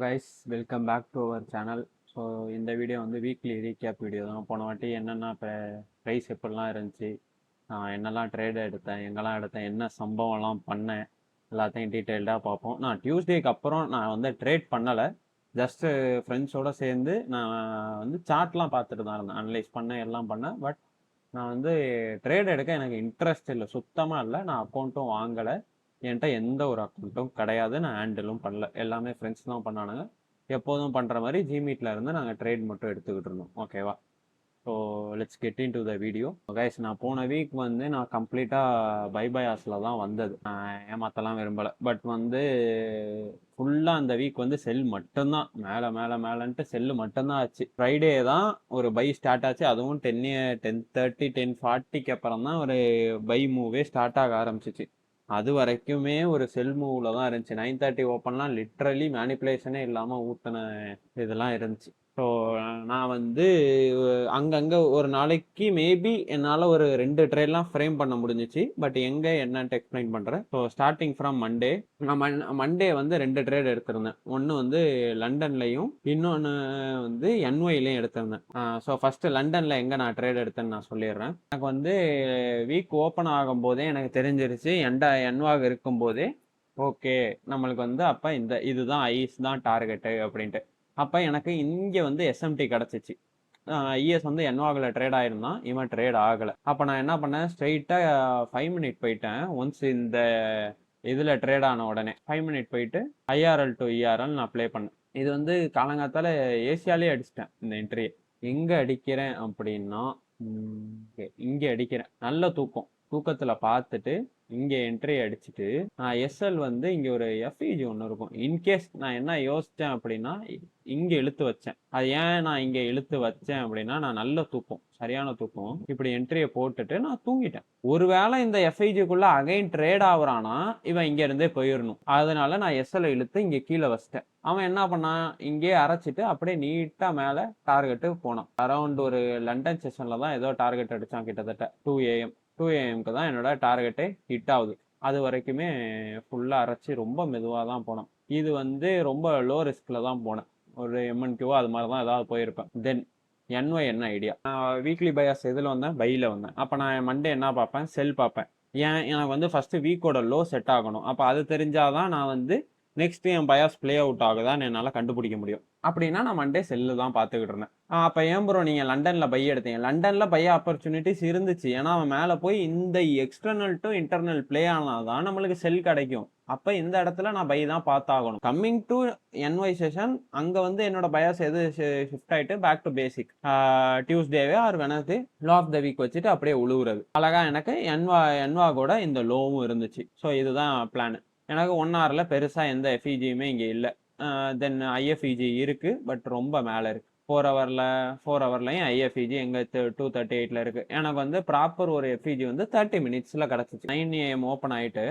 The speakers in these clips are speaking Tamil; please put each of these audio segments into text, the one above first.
Guys, welcome back to our channel. So இந்த வீடியோ வந்து வீக்லி ரீகேப் வீடியோ தான். போன வாட்டி என்னென்ன ப்ரைஸ் எப்படிலாம் இருந்துச்சு, நான் என்னெல்லாம் ட்ரேட் எடுத்தேன், எங்கெல்லாம் எடுத்தேன், என்ன சம்பவம்லாம் பண்ணேன், எல்லாத்தையும் டீட்டெயில்டாக பார்ப்போம். நான் டியூஸ்டேக்கு அப்புறம் நான் வந்து ட்ரேட் பண்ணலை. ஜஸ்ட்டு ஃப்ரெண்ட்ஸோடு சேர்ந்து நான் வந்து சார்ட்லாம் பார்த்துட்டு தான் இருந்தேன். அனலைஸ் பண்ணேன், எல்லாம் பண்ணேன். பட் நான் வந்து ட்ரேட் எடுக்க எனக்கு இன்ட்ரெஸ்ட் இல்லை, சுத்தமாக இல்லை. நான் அக்கௌண்ட்டும் வாங்கலை, என்கிட்ட எந்த ஒரு அக்கௌண்ட்டும் கிடையாது. நான் ஹேண்டிலும் பண்ணல, எல்லாமே ஃப்ரெண்ட்ஸ் தான் பண்ணானுங்க. எப்போதும் பண்ணுற மாதிரி ஜிமீட்டில் இருந்து நாங்கள் ட்ரேட் மட்டும் எடுத்துக்கிட்டு இருந்தோம். ஓகேவா? So let's get in to the video. Guys, நான் போன வீக் வந்து நான் கம்ப்ளீட்டாக பைபாயாஸில் தான் வந்தது. நான் ஏமாற்றலாம் விரும்பலை. பட் வந்து ஃபுல்லாக அந்த வீக் வந்து செல் மட்டும்தான், மேலே மேலே மேலேன்ட்டு செல்லு மட்டும்தான் ஆச்சு. ஃப்ரைடே தான் ஒரு பை ஸ்டார்ட் ஆச்சு. அதுவும் 10:30 10:40க்கு அப்புறம் தான் ஒரு பை மூவே ஸ்டார்ட் ஆக ஆரம்பிச்சிச்சு. அது வரைக்குமே ஒரு செல் மூவ்ல தான் இருந்துச்சு. 9:30 ஓப்பன்லாம் லிட்ரலி மேனிப்புலேஷனே இல்லாமல் ஊற்றின இதெல்லாம் இருந்துச்சு. ஸோ நான் வந்து அங்கங்கே ஒரு நாளைக்கு மேபி என்னால் ஒரு 2 ட்ரேட்லாம் ஃப்ரேம் பண்ண முடிஞ்சிச்சு. பட் எங்கே என்னன்ட்டு எக்ஸ்பிளைன் பண்ணுறேன். ஸோ ஸ்டார்டிங் ஃப்ரம் மண்டே, நான் மண்டே வந்து 2 ட்ரேட் எடுத்திருந்தேன். ஒன்று வந்து லண்டன்லையும், இன்னொன்று வந்து என்ஒய்லையும் எடுத்திருந்தேன். ஸோ ஃபஸ்ட்டு லண்டனில் எங்கே நான் ட்ரேட் எடுத்தேன்னு நான் சொல்லிடுறேன். எனக்கு வந்து வீக் ஓப்பன் ஆகும் போதே எனக்கு தெரிஞ்சிருச்சு, என்வாக் இருக்கும்போதே ஓகே நம்மளுக்கு வந்து அப்போ இதுதான் ஐஸ் தான் டார்கெட்டு அப்படின்ட்டு. அப்போ எனக்கு இங்கே வந்து எஸ்எம்டி கிடச்சிச்சு. இஎஸ் வந்து என்வாகில் ட்ரேட் ஆயிருந்தான், இவன் ட்ரேட் ஆகலை. அப்போ நான் என்ன பண்ணேன், ஸ்ட்ரெயிட்டாக 5 மினிட் போயிட்டேன். ஒன்ஸ் இந்த இதில் ட்ரேட் ஆன உடனே 5 மினிட் போயிட்டு ஐஆர்எல் டு இஆர்எல் நான் ப்ளே பண்ணேன். இது வந்து காலங்காத்தால் ஏசியாலே அடிச்சிட்டேன் இந்த என்ட்ரியை. எங்கே அடிக்கிறேன் அப்படின்னா இங்கே அடிக்கிறேன். நல்ல தூக்கத்தில் பார்த்துட்டு இங்கே என்ட்ரி அடிச்சுட்டு நான் எஸ்எல் வந்து இங்கே ஒரு எஃப்இஜி ஒன்று இருக்கும். இன்கேஸ் நான் என்ன யோசித்தேன் அப்படின்னா, இங்கே இழுத்து வச்சேன். அது ஏன் நான் இங்கே இழுத்து வச்சேன் அப்படின்னா, நான் நல்ல சரியான தூக்கம். இப்படி என்ட்ரியை போட்டுட்டு நான் தூங்கிட்டேன். ஒருவேளை இந்த எஃப்ஐஜிக்குள்ள அகைன் ட்ரேட் ஆகுறானா இவன் இங்க இருந்தே போயிடணும். அதனால நான் எஸ்எல் இழுத்து இங்க கீழே வச்சிட்டேன். அவன் என்ன பண்ணான், இங்கே அரைச்சிட்டு அப்படியே நீட்டா மேல டார்கெட்டு போனான். அரௌண்ட் ஒரு லண்டன் செஷன்ல தான் ஏதோ டார்கெட் அடிச்சான். கிட்டத்தட்ட 2 AM தான் என்னோட டார்கெட்டே ஹிட் ஆகுது. அது வரைக்குமே ஃபுல்லா அரைச்சி ரொம்ப மெதுவாக தான் போனோம். இது வந்து ரொம்ப லோ ரிஸ்க்ல தான் போனேன். ஒரு எம்என்கியூவோ அது மாதிரி தான் ஏதாவது போயிருப்பேன். தென் என்ஒய் என்ன ஐடியா, நான் வீக்லி பயாஸ் எதில் வந்தேன், பையில் வந்தேன். அப்போ நான் மண்டே என்ன பார்ப்பேன், செல் பார்ப்பேன். எனக்கு வந்து ஃபஸ்ட்டு வீக்கோட லோ செட் ஆகணும். அப்போ அது தெரிஞ்சாதான் நான் வந்து நெக்ஸ்ட் என் பயாஸ் பிளே அவுட் ஆகுதான்னு என்னால் கண்டுபிடிக்க முடியும். அப்படின்னா நான் மண்டே செல்லு தான் பார்த்துக்கிட்டு இருந்தேன். அப்போ ஏன் ப்ரோ நீங்கள் லண்டனில் பை எடுத்தீங்க? லண்டனில் பை ஆப்பர்ச்சுனிட்டிஸ் இருந்துச்சு. ஏன்னா அவன் மேலே போய் இந்த எக்ஸ்டர்னல் டு இன்டர்னல் பிளே ஆனால் தான் நம்மளுக்கு செல் கிடைக்கும். அப்போ இந்த இடத்துல நான் பை தான் பார்த்தாகணும். கம்மிங் டு என்ஒய் செஷன், அங்கே வந்து என்னோட பயாஸ் எது ஷிஃப்ட் ஆகிட்டு பேக் டு பேசிக். டியூஸ்டேவே or Wednesday low of the week வச்சுட்டு அப்படியே உழுவுறது. அழகாக எனக்கு என்வாகோட இந்த லோவும் இருந்துச்சு. ஸோ இதுதான் பிளான். எனக்கு 1 ஹவரில் பெருசாக எந்த எஃப்இஜியுமே இங்கே இல்லை. தென் ஐஎஃப்இஜி இருக்குது, பட் ரொம்ப மேலே இருக்குது. 4 ஹவர்லையும் ஐஎஃப்இஜி எங்கள் 2:38 இருக்குது. எனக்கு வந்து ப்ராப்பர் ஒரு எஃப்இஜி வந்து 30 மினிட்ஸில் கிடச்சிச்சு. 9 AM ஓப்பன் ஆகிட்டு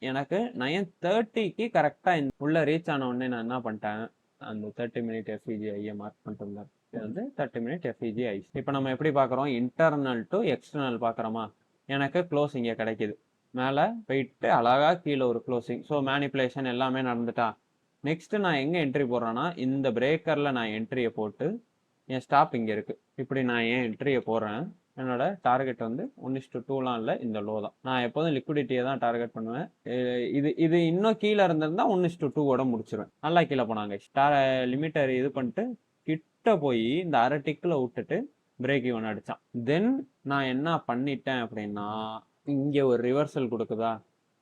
எனக்கு 9:30க்கு கரெக்டாக உள்ளே ரீச் ஆன உடனே நான் என்ன பண்ணிட்டேன், அந்த 30 மினிட் எஃப்இஜி ஐயை மார்க் பண்ணிட்டு இருந்தேன். இது வந்து 30 மினிட் எஃப்இஜி ஐஸ். இப்போ நம்ம எப்படி பார்க்குறோம், இன்டர்னல் டு எக்ஸ்டர்னல் பார்க்குறோமா. எனக்கு க்ளோஸ் இங்கே கிடைக்கிது. மேலே போயிட்டு அழகாக கீழே ஒரு க்ளோசிங். ஸோ மேனிப்புலேஷன் எல்லாமே நடந்துட்டா. நெக்ஸ்ட்டு நான் எங்கே என்ட்ரி போடுறேன்னா, இந்த பிரேக்கரில் நான் என்ட்ரியை போட்டு, என் ஸ்டாப் இங்கே இருக்குது. இப்படி நான் ஏன் என்ட்ரியை போடுறேன், என்னோட டார்கெட் வந்து 1:2லாம் இல்லை, இந்த லோ தான். நான் எப்போதும் லிக்விடிட்டியை தான் டார்கெட் பண்ணுவேன். இது இன்னும் கீழே இருந்திருந்தா 1:2 முடிச்சிருவேன். நல்லா கீழே போனாங்க. லிமிட்டர் இது பண்ணிட்டு கிட்ட போய் இந்த அரை டிக்கில் விட்டுட்டு பிரேக் ஈவன் அடித்தான். தென் நான் என்ன பண்ணிட்டேன் அப்படின்னா, இங்கே ஒரு ரிவர்சல் கொடுக்குதா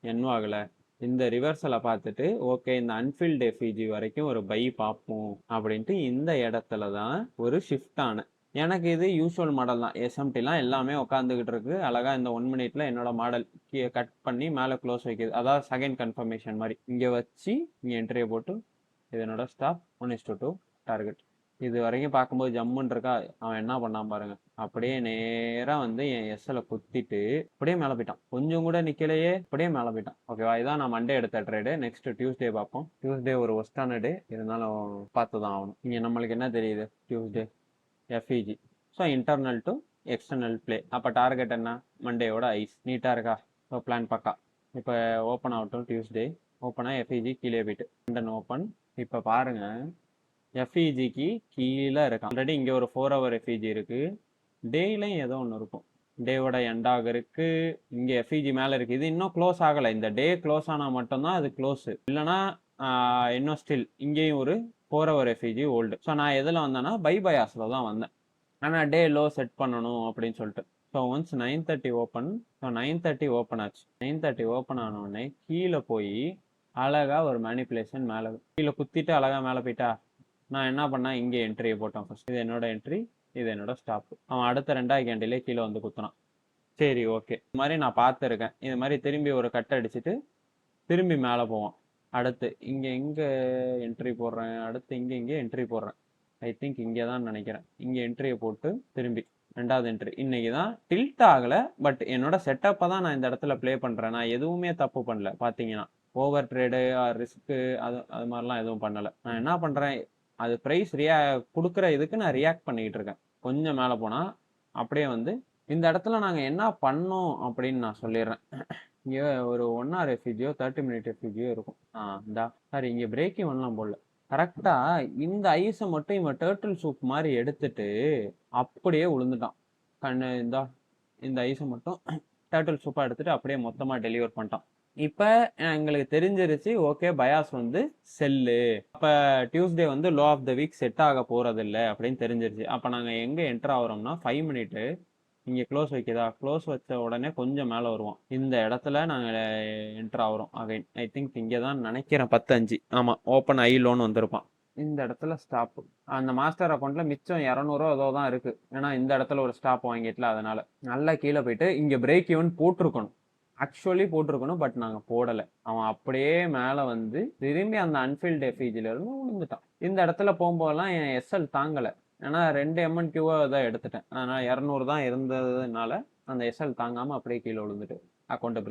என்வாகல, இந்த ரிவர்சலை பார்த்துட்டு ஓகே இந்த அன்ஃபில்டு எஃப்இஜி வரைக்கும் ஒரு பை பார்ப்போம் அப்படின்ட்டு இந்த இடத்துல தான் ஒரு ஷிஃப்ட் ஆனேன். எனக்கு இது யூஸ்வல் மாடல் தான். எஸ்எம்டிலாம் எல்லாமே உட்காந்துக்கிட்டு இருக்கு. அழகாக இந்த 1 மினிட்ல என்னோட மாடல் கட் பண்ணி மேலே க்ளோஸ் வைக்கிது. அதாவது செகண்ட் கன்ஃபர்மேஷன் மாதிரி இங்கே வச்சு இங்கே என்ட்ரியை போட்டு இது என்னோட ஸ்டாப் 1:2 டார்கெட். இது வரைக்கும் பார்க்கும்போது ஜம்முன்னு இருக்கா. அவன் என்ன பண்ணான் பாருங்க, அப்படியே நேராக வந்து என் எஸ்எல் குத்திட்டு அப்படியே மேலே போயிட்டான். கொஞ்சம் கூட நிற்கலையே, அப்படியே மேலே போயிட்டான். ஓகேவா, இதான் நான் மண்டே எடுத்த ட்ரேடு. நெக்ஸ்ட் டியூஸ்டே பார்ப்போம். டியூஸ்டே ஒரு ஒஸ்டான டே, இருந்தாலும் பார்த்து தான் ஆகணும். இங்கே நம்மளுக்கு என்ன தெரியுது, Tuesday FEG. So internal to external play. அப்போ டார்கெட் என்ன, மண்டேயோட ஐஸ். நீட்டாக இருக்கா. ஸோ பிளான் பக்கா. இப்போ ஓப்பன் ஆகட்டும். டியூஸ்டே ஓப்பனாக எஃப்இஜி கீழே போயிட்டு லண்டன் ஓப்பன் இப்போ பாருங்க, எஃப்இஜிக்கு கீழே இருக்கு. ஆல்ரெடி இங்கே ஒரு 4 ஹவர் எஃப்இஜி இருக்கு. டேலையும் ஏதோ ஒன்று இருக்கும். டேவோட எண்டாக இருக்கு. இங்கே எஃப்இஜி மேலே இருக்கு. இது இன்னும் க்ளோஸ் ஆகலை. இந்த டே க்ளோஸ் ஆனால் மட்டும்தான் அது க்ளோஸ். இல்லைனா இன்னும் ஸ்டில் இங்கேயும் ஒரு 4 ஹவர் எஃப்இஜி ஓல்டு. ஸோ நான் எதில் வந்தேன்னா பை பயாஸில் தான் வந்தேன். ஆனால் டே லோ செட் பண்ணணும் அப்படின்னு சொல்லிட்டு. So once 9:30 open. So 9:30 open ஆச்சு. 9:30 ஓப்பன் ஆனோடனே கீழே போய் அழகாக ஒரு மேனிப்புலேஷன் மேலே கீழே குத்திட்டு அழகாக மேலே போயிட்டா. நான் என்ன பண்ணேன், இங்கே என்ட்ரியை போட்டேன் ஃபர்ஸ்ட். இது என்னோட என்ட்ரி, இது என்னோட ஸ்டாப். அவன் அடுத்த 2வது கேண்டிலே கீழே வந்து குத்துனான். சரி ஓகே, இது மாதிரி நான் பார்த்துருக்கேன். இது மாதிரி திரும்பி ஒரு கட் அடிச்சுட்டு திரும்பி மேலே போவான். அடுத்து இங்கே என்ட்ரி போடுறேன். அடுத்து இங்கே என்ட்ரி போடுறேன். ஐ திங்க் இங்கே தான் நினைக்கிறேன். இங்கே என்ட்ரியை போட்டு திரும்பி 2வது என்ட்ரி. இன்னைக்கு தான் டில்ட் ஆகலை, பட் என்னோட செட்டப்பை தான் நான் இந்த இடத்துல ப்ளே பண்ணுறேன். நான் எதுவுமே தப்பு பண்ணல. பார்த்தீங்கன்னா ஓவர் ட்ரேடு ரிஸ்க்கு அது மாதிரிலாம் எதுவும் பண்ணலை. நான் என்ன பண்ணுறேன், அது ப்ரைஸ் கொடுக்குற இதுக்கு நான் ரியாக்ட் பண்ணிக்கிட்டு இருக்கேன். கொஞ்சம் மேலே போனால் அப்படியே வந்து இந்த இடத்துல நாங்கள் என்ன பண்ணோம் அப்படின்னு நான் சொல்லிடுறேன். இங்கே ஒரு 1 hour எஃப்இஜியோ 30 minute எஃப்இஜியோ இருக்கும். இந்தா சாரி, இங்கே பிரேக்கிங் ஒன்றும் போடல. கரெக்டாக இந்த ஐஸை மட்டும் இவன் டேர்ட்டில் சூப் மாதிரி எடுத்துட்டு அப்படியே விழுந்துட்டான். இந்த ஐஸை மட்டும் டேர்ட்டில் சூப்பாக எடுத்துட்டு அப்படியே மொத்தமாக டெலிவர் பண்ணிட்டான். இப்போ எங்களுக்கு தெரிஞ்சிருச்சு, ஓகே பயாஸ் வந்து செல்லு. அப்போ டியூஸ்டே வந்து low of the week set ஆக போகிறதில்ல அப்படின்னு தெரிஞ்சிருச்சு. அப்போ நாங்கள் எங்கே என்டர் ஆகிறோம்னா 5 minute இங்கே க்ளோஸ் வைக்குதா, க்ளோஸ் வச்ச உடனே கொஞ்சம் மேலே வருவோம். இந்த இடத்துல நாங்கள் என்டர் ஆகிறோம் அகைன். ஐ திங்க் இங்கே தான் நினைக்கிறேன் 10:05. ஆமாம், ஓப்பன் ஐ லோன் வந்திருப்பான். இந்த இடத்துல ஸ்டாப்பு. அந்த மாஸ்டர் அக்கௌண்ட்ல மிச்சம் 200 ஏதோ தான் இருக்கு. ஏன்னா இந்த இடத்துல ஒரு ஸ்டாப் வாங்கிட்டல, அதனால நல்லா கீழே போயிட்டு இங்கே பிரேக் ஈவன் போட்டிருக்கணும். ஆக்சுவலி போட்டிருக்கணும், பட் நாங்கள் போடலை. அவன் அப்படியே மேலே வந்து திரும்பி அந்த அன்ஃபீல்டு எஃப்இஜில இருந்து விழுந்துட்டான். இந்த இடத்துல போகும்போதெல்லாம் என் எஸ்எல் தாங்கலை. ஏன்னா 2 MNQவா தான் எடுத்துட்டேன். அதனால் 200 தான் இருந்ததுனால அந்த எஸ்எல் தாங்காமல் அப்படியே கீழே விழுந்துட்டு அக்கௌண்ட்டை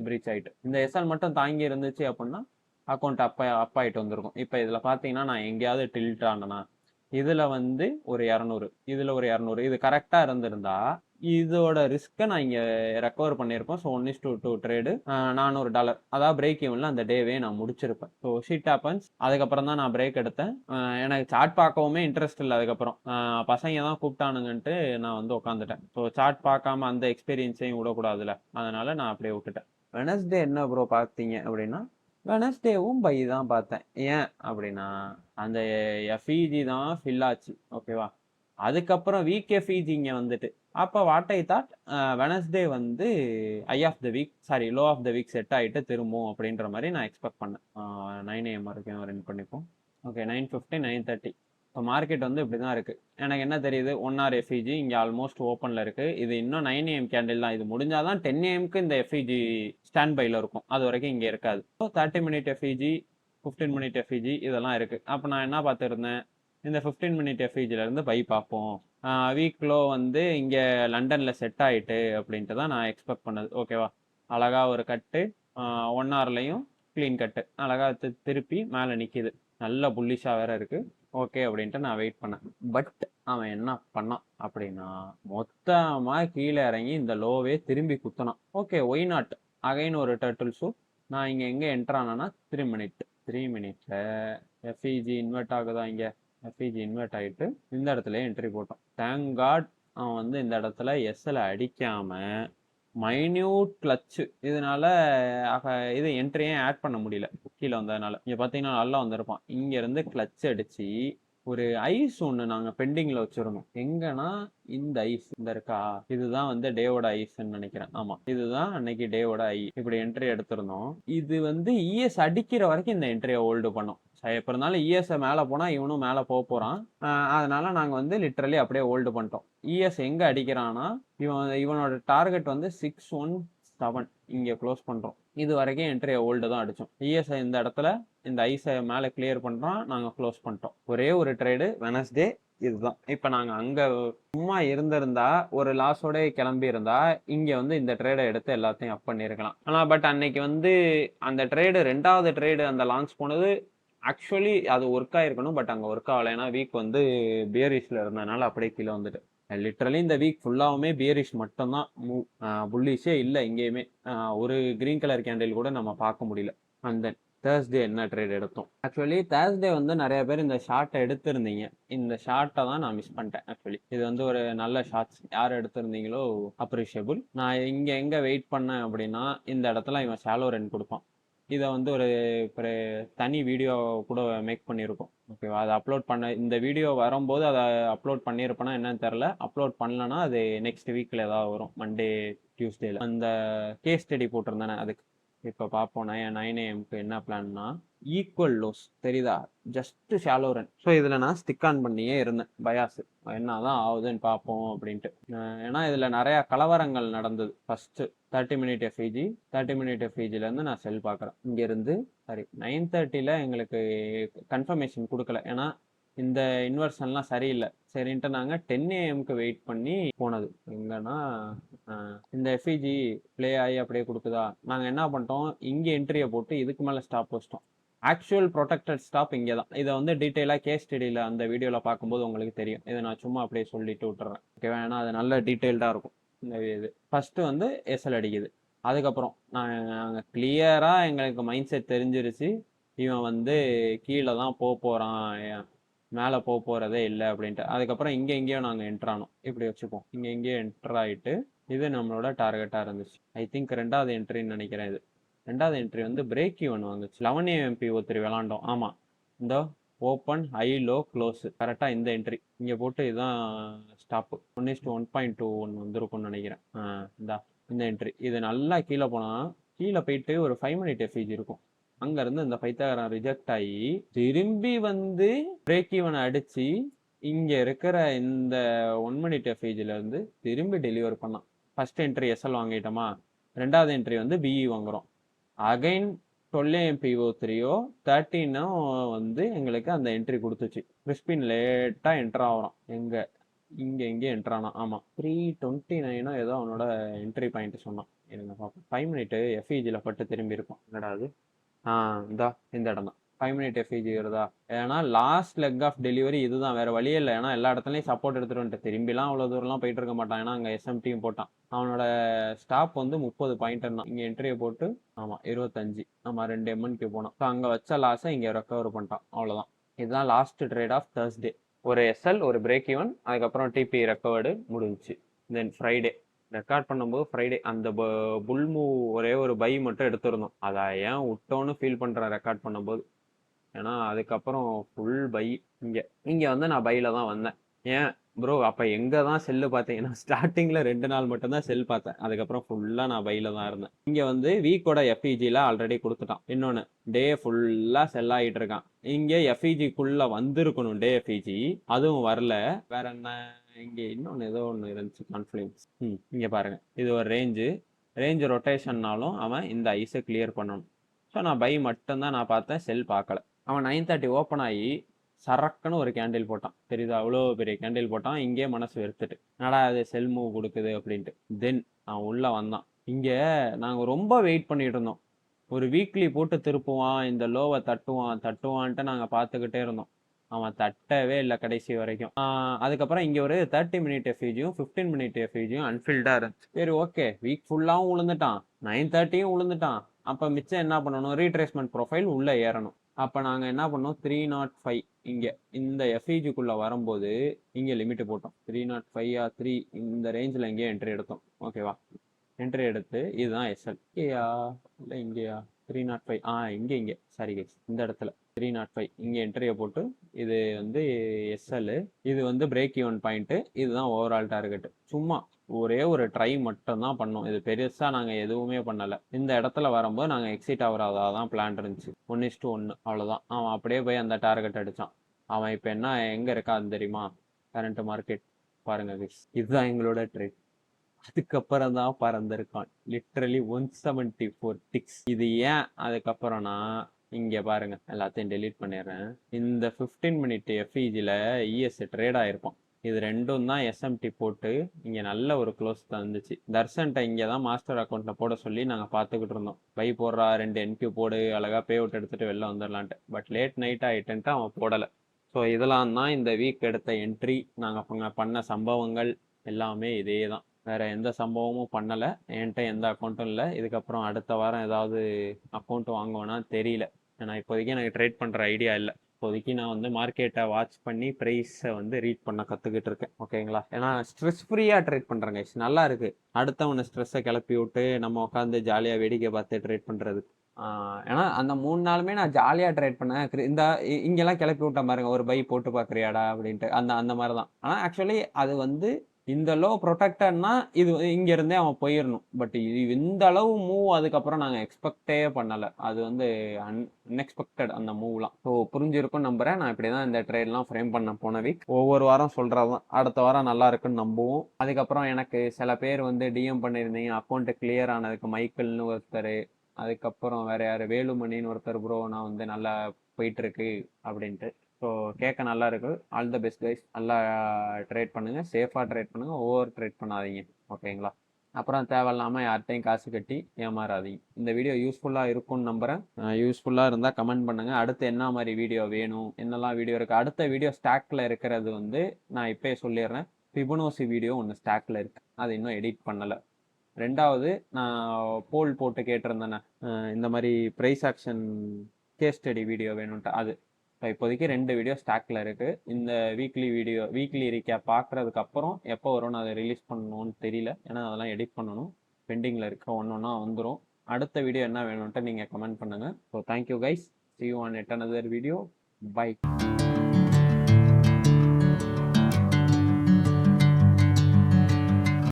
ப்ரீச் ஆகிட்டு. இந்த எஸ்எல் மட்டும் தாங்கி இருந்துச்சு அப்படின்னா அக்கௌண்ட் அப் ஆகிட்டு வந்திருக்கும். இப்போ இதில் பார்த்தீங்கன்னா நான் எங்கேயாவது டில்ட் ஆனேன்னா இதில் வந்து ஒரு 200, இதில் ஒரு 200, இது கரெக்டாக இருந்திருந்தா இதோட ரிஸ்க்கை நான் இங்கே ரெக்கவர் பண்ணியிருப்பேன். So 1:2 trade $400. அதாவது பிரேக் ஈவனில் அந்த டேவே நான் முடிச்சிருப்பேன். So shit happens. அதுக்கப்புறம் தான் நான் பிரேக் எடுத்தேன். எனக்கு சார்ட் பார்க்கவுமே இன்ட்ரெஸ்ட் இல்லை. அதுக்கப்புறம் பசங்க தான் கூப்பிட்டானுங்கன்ட்டு நான் வந்து உட்காந்துட்டேன். ஸோ சார்ட் பார்க்காம அந்த எக்ஸ்பீரியன்ஸையும் விடக்கூடாதுல, அதனால நான் அப்படியே விட்டுட்டேன். வெனஸ்டே என்ன ப்ரோ பார்த்தீங்க அப்படின்னா, வெனஸ்டேவும் பை தான் பார்த்தேன். ஏன் அப்படின்னா அந்த எஃப்இஜி தான் ஃபில் ஆச்சு. ஓகேவா, அதுக்கப்புறம் வீக் எஃப்இஜி இங்கே வந்துட்டு அப்போ வாட் ஐ தாட் வெனஸ்டே வந்து high of the week sorry low of the week set ஆகிட்டு திரும்பும் அப்படின்ற மாதிரி நான் எக்ஸ்பெக்ட் பண்ணேன். 9 AM வரைக்கும் ரன் பண்ணிப்போம். ஓகே, 9:50 9:30. இப்போ மார்க்கெட் வந்து இப்படி தான் இருக்குது. எனக்கு என்ன தெரியுது, 1 hour எஃப்இஜி இங்கே ஆல்மோஸ்ட் ஓப்பனில் இருக்குது. இது இன்னும் 9 AM கேண்டில் தான். இது முடிஞ்சாதான் 10 AMக்கு இந்த எஃப்இஜி ஸ்டாண்ட் பையில் இருக்கும். அது வரைக்கும் இங்கே இருக்காது. So 30 minute FEG 15 minute FEG இதெல்லாம் இருக்குது. அப்போ நான் என்ன பார்த்துருந்தேன், இந்த 15 minute எஃப்இஜிலேருந்து பை பார்ப்போம். வீக்லோ வந்து இங்கே லண்டனில் செட் ஆகிட்டு அப்படின்ட்டு தான் நான் எக்ஸ்பெக்ட் பண்ணது. ஓகேவா, அழகாக ஒரு கட்டு 1 hourலையும் க்ளீன் கட்டு அழகாக திருப்பி மேலே நிற்கிது. நல்ல புல்லிஷாக வேற இருக்குது. ஓகே அப்படின்ட்டு நான் வெயிட் பண்ணேன். பட் அவன் என்ன பண்ணான் அப்படின்னா மொத்தமாக கீழே இறங்கி இந்த லோவே திரும்பி குத்தினான். ஓகே, ஒய் நாட் அகைன் ஒரு டர்ட்டில் சூப். நான் இங்கே எங்கே என்டர் ஆனேன்னா 3 minute எஃப்இஜி இன்வெர்ட் ஆகுதா, இங்கே எஃப்இஜி இன்வெர்ட் ஆகிட்டு இந்த இடத்துல என்ட்ரி போட்டோம். தேங்க் காட் அவன் வந்து இந்த இடத்துல எஸ்எல் அடிக்காம மைன்யூட் கிளச்சு, இதனால இது என்ட்ரியே ஆட் பண்ண முடியல கீழே வந்ததுனால. இங்கே பார்த்தீங்கன்னா நல்லா வந்திருப்பான். இங்கேருந்து கிளச் அடிச்சு ஒரு ஐஸ் ஒன்று நாங்கள் பெண்டிங்கில் வச்சுருந்தோம். எங்கன்னா இந்த ஐஸ் இந்த இருக்கா, இதுதான் வந்து டேவோட ஐஸ்ன்னு நினைக்கிறேன். ஆமாம், இதுதான் அன்னைக்கு டேவோட ஐ. இப்படி என்ட்ரி எடுத்திருந்தோம். இது வந்து இஎஸ் அடிக்கிற வரைக்கும் இந்த என்ட்ரியை ஹோல்டு பண்ணோம். எப்போ இருந்தாலும் இஎஸ்ஐ மேலே போனால் இவனும் மேலே போகிறான். அதனால நாங்கள் வந்து லிட்ரலி அப்படியே ஹோல்டு பண்ணிட்டோம். இஎஸ் எங்கே அடிக்கிறான்னா இவனோட டார்கெட் வந்து 617 இங்கே க்ளோஸ் பண்ணுறோம். இது வரைக்கும் என்ட்ரியை ஹோல்டு தான் அடித்தோம். இஎஸ்ஐ இந்த இடத்துல இந்த ஐஸை மேலே கிளியர் பண்ணுறோம், நாங்கள் க்ளோஸ் பண்ணிட்டோம். ஒரே ஒரு ட்ரேடு வெனஸ்டே இதுதான். இப்போ நாங்கள் அங்கே சும்மா இருந்திருந்தா ஒரு லாஸோட கிளம்பி இருந்தா இங்கே வந்து இந்த ட்ரேடை எடுத்து எல்லாத்தையும் அப் பண்ணியிருக்கலாம். ஆனால் பட் அன்னைக்கு வந்து அந்த ட்ரேடு 2வது ட்ரேடு அந்த லான்ச் போனது ஆக்சுவலி அது ஒர்க் ஆகிருக்கணும். பட் அங்கே ஒர்க் ஆகலை. ஏன்னா வீக் வந்து பியரிஷில் இருந்ததுனால அப்படியே கீழே வந்துட்டு லிட்ரலி இந்த வீக் ஃபுல்லாகவுமே பியரிஷ் மட்டும்தான் மூவ். புல்லிஷே இல்லை எங்கேயுமே. ஒரு கிரீன் கலர் கேண்டில் கூட நம்ம பார்க்க முடியல. அண்ட் தென் தேர்ஸ்டே என்ன ட்ரேட் எடுத்தோம். ஆக்சுவலி தேர்ஸ்டே வந்து நிறைய பேர் இந்த ஷார்ட்டை எடுத்திருந்தீங்க. இந்த ஷார்ட்டை தான் நான் மிஸ் பண்ணிட்டேன். ஆக்சுவலி இது வந்து ஒரு நல்ல ஷார்ட்ஸ். யார் எடுத்திருந்தீங்களோ அப்ரிஷியபிள். நான் இங்கே எங்கே வெயிட் பண்ணேன் அப்படின்னா, இந்த இடத்துல இவன் ஷாலோ ரன் கொடுப்பான். இதை வந்து ஒரு தனி வீடியோ கூட மேக் பண்ணியிருக்கோம். ஓகேவா, அதை அப்லோட் பண்ண இந்த வீடியோ வரும்போது அதை அப்லோட் பண்ணியிருப்பேன்னா என்னன்னு தெரில. அப்லோட் பண்ணலன்னா அது நெக்ஸ்ட் வீக்கில் ஏதாவது வரும், மண்டே டியூஸ்டேல. அந்த கேஸ் ஸ்டடி போட்டிருந்தேனே அதுக்கு இப்போ பார்ப்போம். 9 AM என்ன பிளான்னா, ஈக்குவல் லோஸ் தெரியுதா, ஜஸ்ட் ஷாலோ ரன். ஸோ இதில் நான் ஸ்டிக் ஆன் பண்ணியே இருந்தேன். பயாஸ் என்னதான் ஆகுதுன்னு பார்ப்போம் அப்படின்ட்டு. ஏன்னா இதில் நிறையா கலவரங்கள் நடந்தது. ஃபஸ்ட்டு 30 மினிட் எஃப்இஜி, 30 மினிட் எஃப்இஜிலேருந்து நான் செல் பார்க்குறேன். இங்கேருந்து சாரி 9:30 எங்களுக்கு கன்ஃபர்மேஷன் கொடுக்கல. ஏன்னா இந்த இன்வெர்ஷன்லாம் சரியில்லை. சரின்ட்டு நாங்கள் 10 AM வெயிட் பண்ணி போனது. எங்கன்னா இந்த எஃப்இஜி ப்ளே ஆகி அப்படியே கொடுக்குதா, நாங்கள் என்ன பண்ணிட்டோம், இங்கே என்ட்ரியை போட்டு இதுக்கு மேலே ஸ்டாப் வச்சிட்டோம். ஆக்சுவல் ப்ரொடெக்டட் ஸ்டாப் இங்கே தான். இதை வந்து டீட்டெயிலாக கேஸ் ஸ்டடியில் அந்த வீடியோவில் பார்க்கும்போது உங்களுக்கு தெரியும். இதை நான் சும்மா அப்படியே சொல்லிட்டு விட்டுறேன். ஓகேவா, ஏன்னா அது நல்ல டீட்டெயில்டாக இருக்கும். இந்த இது ஃபஸ்ட்டு வந்து எஸ்எல் அடிக்குது. அதுக்கப்புறம் நாங்கள் கிளியராக எங்களுக்கு மைண்ட் செட் தெரிஞ்சிருச்சு, இவன் வந்து கீழே தான் போகிறான், மேலே போகிறதே இல்லை அப்படின்ட்டு. அதுக்கப்புறம் எங்கேயோ நாங்கள் என்ட்ரானோம். இப்படி வச்சுப்போம், எங்கேயோ என்ட்ரு ஆகிட்டு இது நம்மளோட டார்கெட்டாக இருந்துச்சு. ஐ திங்க் 2வது என்ட்ரின்னு நினைக்கிறேன். இது 2வது என்ட்ரி வந்து பிரேக் ஈவன் வாங்குச்சு. 11 AMP ஒருத்தர் விளாண்டோம். ஆமாம், இந்த ஓப்பன் ஹை லோ க்ளோஸு கரெக்டாக இந்த என்ட்ரி இங்கே போட்டு இதுதான் ஸ்டாப்பு. 1:1.21 வந்திருக்கும்னு நினைக்கிறேன். இந்த என்ட்ரி இது நல்லா கீழே போனால், கீழே போயிட்டு ஒரு 5 மினிட் எஃப்இஜி இருக்கும். அங்கேருந்து இந்த பைத்தாகரன் ரிஜெக்ட் ஆகி திரும்பி வந்து பிரேக் ஈவன் அடித்து இங்கே இருக்கிற இந்த 1 மினிட் எஃப்இஜிலேருந்து திரும்பி டெலிவர் பண்ணான். ஃபஸ்ட் என்ட்ரி எஸ்எல் வாங்கிட்டோமா, 2வது என்ட்ரி வந்து பிஇ வாங்குகிறோம். அகைன் 12 AM PO3 13 வந்து எங்களுக்கு அந்த என்ட்ரி கொடுத்துச்சு. கிறிஸ்பின் லேட்டாக என்ட்ரு ஆகிறோம். இங்கே என்ட்ரானா. ஆமாம், 3:29 ஏதோ அவனோட என்ட்ரி பாயிண்ட் சொன்னான். எனக்கு பார்ப்போம். 5 மினிட் எஃப்இஜியில் பட்டு திரும்பி இருக்கும். என்னடா அது, இந்த இடம் தான் 5 மினிட் எஃப்இஜி வருதா. ஏன்னா லாஸ்ட் லெக் ஆஃப் டெலிவரி இதுதான், வேற வழியே இல்லை. ஏன்னா எல்லா இடத்துலையும் சப்போர்ட் எடுத்துட்டு வந்துட்டு திரும்பிலாம் அவ்வளோ தூரம்லாம் போயிட்டு இருக்க மாட்டான். ஏன்னா அங்கே எஸ்எம்டியும் போட்டான். அவனோட ஸ்டாப் வந்து 30 பாயிண்ட் தான். இங்கே என்ட்ரியை போட்டு 25 2 MNக்கு போனான். ஸோ அங்கே வச்ச லாஸை இங்கே ரெக்கவர் பண்ணிட்டான். அவ்வளோதான். இதுதான் லாஸ்ட் ட்ரேட் ஆஃப் தேர்ஸ்டே. ஒரு எஸ்எல், ஒரு பிரேக் ஈவன், அதுக்கப்புறம் டிபி ரெக்கவர்டு முடிஞ்சிச்சு. தென் ஃப்ரைடே ரெக்கார்ட் பண்ணும்போது ஃப்ரைடே அந்த புல் மூவ் ஒரே ஒரு பை மட்டும் எடுத்திருந்தோம். அதை ஏன் விட்டோன்னு ஃபீல் பண்ணுறேன் ரெக்கார்ட் பண்ணும்போது. ஏன்னா அதுக்கப்புறம் ஃபுல் பை. இங்கே வந்து நான் பையில் தான் வந்தேன். ஏன் ப்ரோ, அப்போ எங்கே தான் செல்லு பார்த்தீங்கன்னா ஸ்டார்டிங்கில் 2 நாள் மட்டும்தான் செல் பார்த்தேன். அதுக்கப்புறம் ஃபுல்லாக நான் பையில் தான் இருந்தேன். இங்கே வந்து வீக்கோட எஃப்இஜியில் ஆல்ரெடி கொடுத்துட்டான். இன்னொன்று டே ஃபுல்லாக செல் ஆகிட்டு இருக்கான். இங்கே எஃப்இஜிக்குள்ளே வந்திருக்கணும் டே எஃப்இஜி, அதுவும் வரல. வேற என்ன, இங்கே இன்னொன்று ஏதோ ஒன்று இருந்துச்சு, கான்ஃப்ளூயன்ஸ். இங்கே பாருங்கள், இது ஒரு ரேஞ்சு ரொட்டேஷன்னாலும் அவன் இந்த ஐஸை கிளியர் பண்ணணும். ஸோ நான் பை மட்டும்தான் நான் பார்த்தேன், செல் பார்க்கல. அவன் 9:30 ஓப்பன் ஆகி சரக்குன்னு ஒரு கேண்டில் போட்டான். தெரியுதா, அவ்வளோ பெரிய கேண்டில் போட்டான். இங்கே மனசு வெறுத்துட்டு நடா அது செல் மூவ் கொடுக்குது அப்படின்ட்டு. தென் அவன் உள்ளே வந்தான். இங்கே நாங்கள் ரொம்ப வெயிட் பண்ணிட்டு இருந்தோம். ஒரு வீக்லி போட்டு திருப்புவான், இந்த லோவை தட்டுவான்ட்டு நாங்கள் பார்த்துக்கிட்டே இருந்தோம். அவன் தட்டவே இல்லை கடைசி வரைக்கும். அதுக்கப்புறம் இங்கே ஒரு 30 மினிட் எஃப்இஜியும் 15 மினிட் எஃப்இஜியும் அன்ஃபில்டாக இருந்துச்சு. சரி ஓகே, வீக் ஃபுல்லாகவும் உளுந்துட்டான், 9:30 உளுந்துட்டான். அப்போ மிச்சம் என்ன பண்ணணும், ரீட்ரேஸ்மெண்ட் ப்ரொஃபைல் உள்ளே ஏறணும். அப்போ நாங்கள் என்ன பண்ணோம், 305 இங்கே இந்த எஃப்இஜிக்குள்ளே வரும்போது இங்கே லிமிட்டு போட்டோம். 305 3 இந்த ரேஞ்சில் இங்கேயே என்ட்ரி எடுத்தோம். ஓகேவா, என்ட்ரி எடுத்து இதுதான் எஸ்எல். இங்கேயா இல்லை இங்கேயா, 305 இங்கே சாரி கைஸ், இந்த இடத்துல 305 இங்கே என்ட்ரியை போட்டு இது வந்து எஸ்எல், இது வந்து பிரேக் ஈவன் பாயிண்ட்டு, இதுதான் ஓவரால் டார்கெட்டு. சும்மா ஒரே ஒரு ட்ரை மட்டும் தான் பண்ணோம். இது பெருசாக நாங்கள் எதுவுமே பண்ணலை. இந்த இடத்துல வரும்போது நாங்கள் எக்ஸிட் ஆகிறதா தான் பிளான் இருந்துச்சு. 1:1 அவ்வளோதான். அவன் அப்படியே போய் அந்த டார்கெட் அடித்தான். அவன் இப்போ என்ன எங்கே இருக்கான்னு தெரியுமா, கரண்ட் மார்க்கெட் பாருங்க கைஸ், இதுதான் எங்களோட ட்ரேட். அதுக்கப்புறம் தான் பறந்திருக்கான். Literally 174 Dix. இது ஏன் அதுக்கப்புறம்னா, இங்கே பாருங்க, எல்லாத்தையும் டெலீட் பண்ணிடுறேன். இந்த 15 மினிட் எஃப்இஜியில் இஎஸ் ட்ரேட் ஆகிருப்பான். இது ரெண்டும் தான் எஸ்எம்டி போட்டு இங்கே நல்ல ஒரு க்ளோஸ் தந்துச்சு. தர்ஷன்ட்ட இங்கே தான் மாஸ்டர் அக்கௌண்ட்டில் போட சொல்லி நாங்கள் பார்த்துக்கிட்டு இருந்தோம். பை போடுறா, 2 NQ போடு, அழகாக பே அவுட் எடுத்துகிட்டு வெளில வந்துடலான்ட்டு. பட் லேட் நைட் ஆகிட்டுன்ட்டு அவன் போடலை. ஸோ இதெல்லாம் தான் இந்த வீக் எடுத்த என்ட்ரி. நாங்கள் பண்ண சம்பவங்கள் எல்லாமே இதே தான். வேறு எந்த சம்பவமும் பண்ணலை. என்கிட்ட எந்த அக்கௌண்ட்டும் இல்லை. இதுக்கப்புறம் அடுத்த வாரம் ஏதாவது அக்கௌண்ட் வாங்குவேன்னா தெரியல. ஏன்னா இப்போதைக்கு எனக்கு ட்ரேட் பண்ணுற ஐடியா இல்லை. இப்போதைக்கு நான் வந்து மார்க்கெட்டை வாட்ச் பண்ணி ப்ரைஸை வந்து ரீட் பண்ண கற்றுக்கிட்டு இருக்கேன். ஓகேங்களா? ஏன்னா ஸ்ட்ரெஸ் ஃப்ரீயாக ட்ரேட் பண்ணுறேங்க. நல்லா இருக்கு. அடுத்தவனை ஸ்ட்ரெஸ்ஸை கிளப்பி விட்டு நம்ம உட்காந்து ஜாலியாக வேடிக்கை பார்த்து ட்ரேட் பண்ணுறது. ஏன்னா அந்த 3 நாளுமே நான் ஜாலியாக ட்ரேட் பண்ணேன். இந்த இங்கெல்லாம் கிளப்பி விட்டேன் பாருங்க, ஒரு பை போட்டு பார்க்குறியாடா அப்படின்ட்டு, அந்த அந்த மாதிரி தான். ஆனால் ஆக்சுவலி அது வந்து இந்த லோ ப்ரொடெக்டட்னா இது இங்கேருந்தே அவன் போயிடணும். பட் இது இந்த அளவு மூவ் அதுக்கப்புறம் நாங்கள் எக்ஸ்பெக்டே பண்ணலை. அது வந்து அன்எக்ஸ்பெக்டட் அந்த மூவ்லாம். ஸோ புரிஞ்சிருக்கும் நம்புறேன். நான் இப்படி தான் இந்த ட்ரேட்லாம் ஃப்ரேம் பண்ண போன வீக். ஒவ்வொரு வாரம் சொல்கிறது தான். அடுத்த வாரம் நல்லா இருக்குன்னு நம்புவோம். அதுக்கப்புறம் எனக்கு சில பேர் வந்து டிஎம் பண்ணியிருந்தீங்க, அக்கௌண்ட்டு கிளியர் ஆனதுக்கு. மைக்கிள்னு ஒருத்தர், அதுக்கப்புறம் வேற யார், வேலுமணின்னு ஒருத்தர், ப்ரோ நான் வந்து நல்லா போயிட்டு இருக்கு அப்படின்ட்டு. ஸோ கேட்க நல்லா இருக்கு. All the best guys. நல்லா ட்ரேட் பண்ணுங்க, சேஃபாக ட்ரேட் பண்ணுங்க, ஓவர் ட்ரேட் பண்ணாதீங்க. ஓகேங்களா? அப்புறம் தேவையில்லாமல் யார்கிட்டையும் காசு கட்டி ஏமாறாதீங்க. இந்த வீடியோ யூஸ்ஃபுல்லாக இருக்கும்னு நம்புகிறேன். யூஸ்ஃபுல்லாக இருந்தால் கமெண்ட் பண்ணுங்கள். அடுத்து என்ன மாதிரி வீடியோ வேணும், என்னெல்லாம் வீடியோ இருக்குது. அடுத்த வீடியோ ஸ்டாக்கில் இருக்கிறது வந்து நான் இப்போயே சொல்லிடுறேன். ஃபிபனோசி வீடியோ ஒன்று ஸ்டாக்கில் இருக்குது. அது இன்னும் எடிட் பண்ணலை. ரெண்டாவது, நான் போல் போட்டு கேட்டிருந்தேனே இந்த மாதிரி price action case study video வேணும்ட்டு. அது இப்போதைக்கு 2 வீடியோ ஸ்டாக்கில் இருக்குது. இந்த வீக்லி ரீகேப் பார்க்குறதுக்கு அப்புறம் எப்போ வரும்னு அதை ரிலீஸ் பண்ணணும்னு தெரியல. ஏன்னா அதெல்லாம் எடிட் பண்ணணும். பெண்டிங்கில் இருக்க ஒன்றா வந்துடும். அடுத்த வீடியோ என்ன வேணும்ன்ட்டு நீங்கள் கமெண்ட் பண்ணுங்கள். So thank you guys. see you on yet another video. Bye.